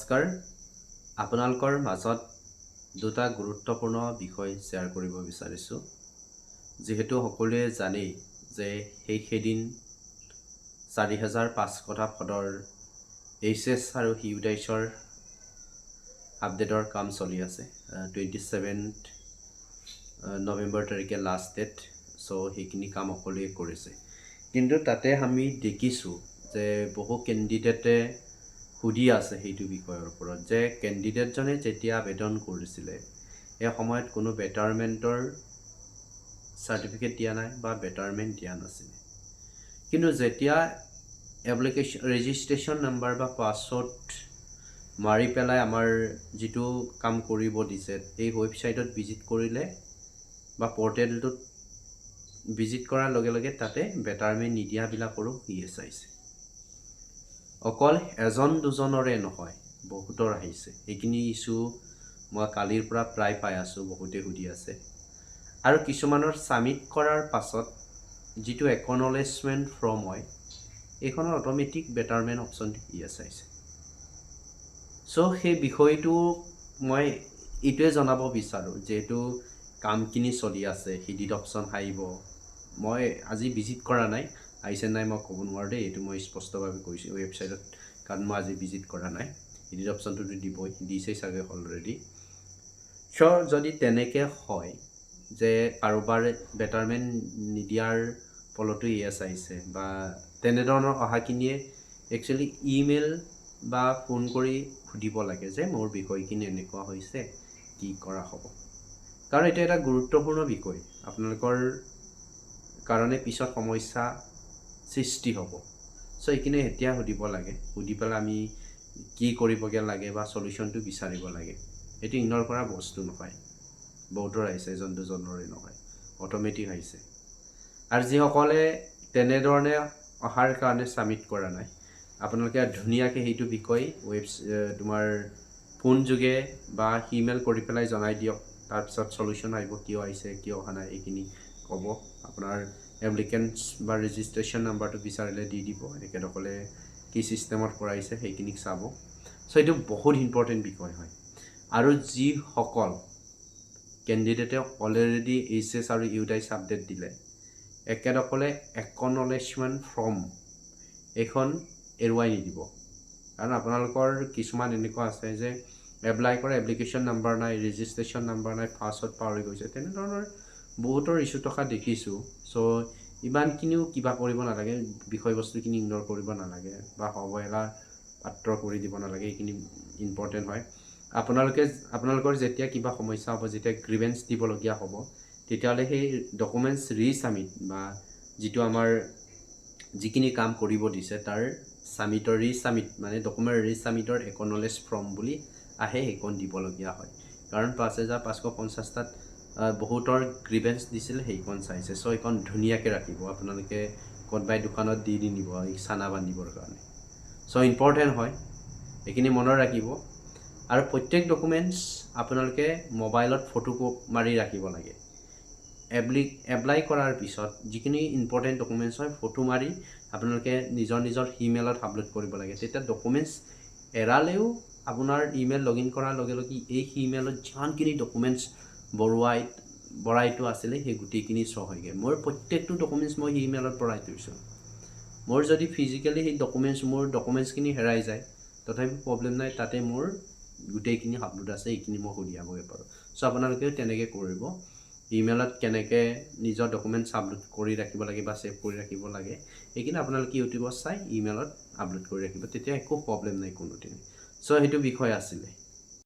নমস্কাৰ আপোনালোকৰ মাজত দুটা গুৰুত্বপূৰ্ণ বিষয় শ্বেয়াৰ কৰিব বিচাৰিছোঁ যিহেতু সকলোৱে জানেই যে সেইদিন 4500টা পদৰ এইচএছ আৰু হিউডাইছৰ আপডেটৰ কাম চলি আছে 27 নৱেম্বৰ তাৰিখে লাষ্ট ডেট সো সেইখিনি কাম সকলোৱে কৰিছে কিন্তু তাতে আমি দেখিছোঁ যে বহু কেণ্ডিডেটে সুধি আছে সেইটো বিষয়ৰ ওপৰত যে কেণ্ডিডেটজনে যেতিয়া আবেদন কৰিছিলে এই সময়ত কোনো বেটাৰমেণ্টৰ সাৰ্টিফিকেট দিয়া নাই বা বেটাৰমেণ্ট দিয়া নাছিল কিন্তু যেতিয়া এপ্লিকেশ্যন ৰেজিষ্ট্ৰেশ্যন নাম্বাৰ বা পাছৱৰ্ড মাৰি পেলাই আমাৰ যেটো কাম কৰিব দিছে এই ওয়েবসাইটত ভিজিট কৰিলে বা পৰ্টেলটোত ভিজিট কৰাৰ লগে লগে তাতে বেটাৰমেণ্ট নিদিয়া বিলাকৰো ইয়েছ আহিছে অকল এজন দুজনৰে নহয় বহুতৰ আহিছে এইখিনি ইস্যু মই কালিৰ পৰা প্ৰায় পাই আছো বহুতে সুধি আছে আৰু কিছুমানৰ সাবমিট কৰাৰ পাছত যেটো একনলেজমেন্ট ফৰ্ম হয় এইখনৰ অটোমেটিক বেটাৰমেণ্ট অপচনটো ইয়েছ আহিছে সো সেই বিষয়টো মই ইটোৱে জনাব বিচাৰো যেটো কামখিনি চলি আছে হিডিট অপচন হাইব মই আজি ভিজিট কৰা নাই আইছে নাই মই ক'ব নোৱাৰো দেই এটো মই স্পষ্টভাৱে কৈছো ওয়েবসাইটত কাৰণ মই আজি ভিজিট কৰা নাই এডিট অপচনটো দিবই দিছে চাগে অলৰেডি সো যদি তেনেকে হয় যে কাৰোবাৰ বেটাৰমেণ্ট নিদিয়াৰ ফলতো ইয়েছ আহিছে বা তেনেধৰণৰ অহাখিনিয়ে একচুয়ালি ইমেইল বা ফোন কৰি সুধিব লাগে যে মোৰ বিষয়খিনি এনেকুৱা হৈছে কি কৰা হ'ব কাৰণ এটা এটা গুৰুত্বপূৰ্ণ বিষয় আপোনালোকৰ কাৰণে পিছত সমস্যা সৃষ্টি হ'ব সো এইখিনি এতিয়া সুধিব লাগে সুধি পেলাই আমি কি কৰিবগে লাগে বা সলিউশনটো বিচাৰিব লাগে এটো ইগনোৰ কৰা বস্তু নহয় বহুতৰ আহিছে এজন দুজনৰে নহয় অটোমেটিক আহিছে আৰু যিসকলে তেনেধৰণে অহাৰ কাৰণে সাবমিট কৰা নাই আপোনালোকে ধুনিয়াকে হেইটো বিষয় তোমাৰ ফোন যোগে বা ইমেইল কৰি পেলাই জনাই দিয়ক তাৰ পিছত সলিউশন আহিব কিয় আহিছে কিয় অহা নাই এইখিনি ক'ব আপোনাৰ এপ্লিকেন্টস বা ৰেজিষ্ট্ৰেচন নাম্বাৰটো বিচাৰিলে দি দিব একেদকলে কি সিস্টেমত কৰাইছে সেইখিনি চাব সো এটো বহুত ইম্পৰ্টেন্ট বিষয় হয় আৰু যি সকল কেণ্ডিডেটে অলৰেডি এইচএছ আৰু ইউডাইছ আপডেট দিলে একেদকলে একনলেজমেন্ট ফৰ্ম এখন এৰুৱাই নিদিব কাৰণ আপোনালোকৰ কিছুমান এনেকুৱা আছে যে এপ্লাই কৰা এপ্লিকেশ্যন নাম্বাৰ নাই ৰেজিষ্ট্ৰেচন নাম্বাৰ নাই পাছৱৰ্ড পাহৰি গৈছে তেনেধৰণৰ বহুতৰ ইস্যু থকা দেখিছো সো ইমানখিনিও কিবা কৰিব নালাগে বিষয়বস্তুখিনি ইগনোৰ কৰিব নালাগে বা অৱহেলা পাত্ৰ কৰি দিব নালাগে এইখিনি ইম্পৰ্টেন্ট হয় আপোনালোকৰ যেতিয়া কিবা সমস্যা হ'ব যেতিয়া গ্ৰিভেন্স দিবলগীয়া হ'ব তেতিয়ালে সেই ডকুমেন্টস ৰিসাবমিট বা যেটো আমাৰ যিখিনি কাম কৰিব দিছে তাৰ সাবমিটৰ ৰিসাবমিট মানে ডকুমেন্ট ৰিসাবমিটৰ একনলেজ ফৰ্ম বুলি আহে হেকন দিবলগীয়া হয় কাৰণ 5550 তাত বহুতৰ গ্ৰিভেন্স দিছিল হেকন চাইছে সো এখন ধুনিয়াকে ৰাখিব আপোনালোকে কোনবাই দোকানত দি নিব এই সানা বান্ধিবৰ কাৰণে সো ইম্পৰ্টেন্ট হয় এইখিনি মনত ৰাখিব আৰু প্ৰত্যেক ডকুমেন্টস আপোনালোকে মোবাইলত ফটো মাৰি ৰাখিব লাগে এপ্লাই কৰাৰ পিছত যিখিনি ইম্পৰ্টেন্ট ডকুমেন্টস হয় ফটো মাৰি আপোনালোকে নিজৰ ইমেইলত আপলোড কৰিব লাগে তেতিয়া ডকুমেন্টস এৰালেও আপোনাৰ ইমেইল লগইন কৰাৰ লগে লগে এই ইমেইলত যিমানখিনি ডকুমেন্টস বৰাইটো আছিলে সেই গুটিখিনি শ হয়গে মোৰ প্ৰত্যেকটো ডকুমেন্টস মই ইমেইলত বৰাই থৈছো মোৰ যদি ফিজিক্যালি সেই ডকুমেন্টসখিনি হেৰাই যায় তথাপি প্ৰবলেম নাই তাতে মোৰ গুটেইখিনি আপলোড আছে এইখিনি মই সুধিয়াবগে পাৰো সো আপোনালোকে তেনেকে কৰিব ইমেইলত কেনেকে নিজৰ ডকুমেন্টস আপলোড কৰি ৰাখিব লাগে বা সেভ কৰি ৰাখিব লাগে এইখিনি আপোনালোকে ইউটিউবত চাই ইমেইলত আপলোড কৰি ৰাখিব তেতিয়া একো প্ৰবলেম নাই কোনোদিন সো হেতু বিষয় আছিল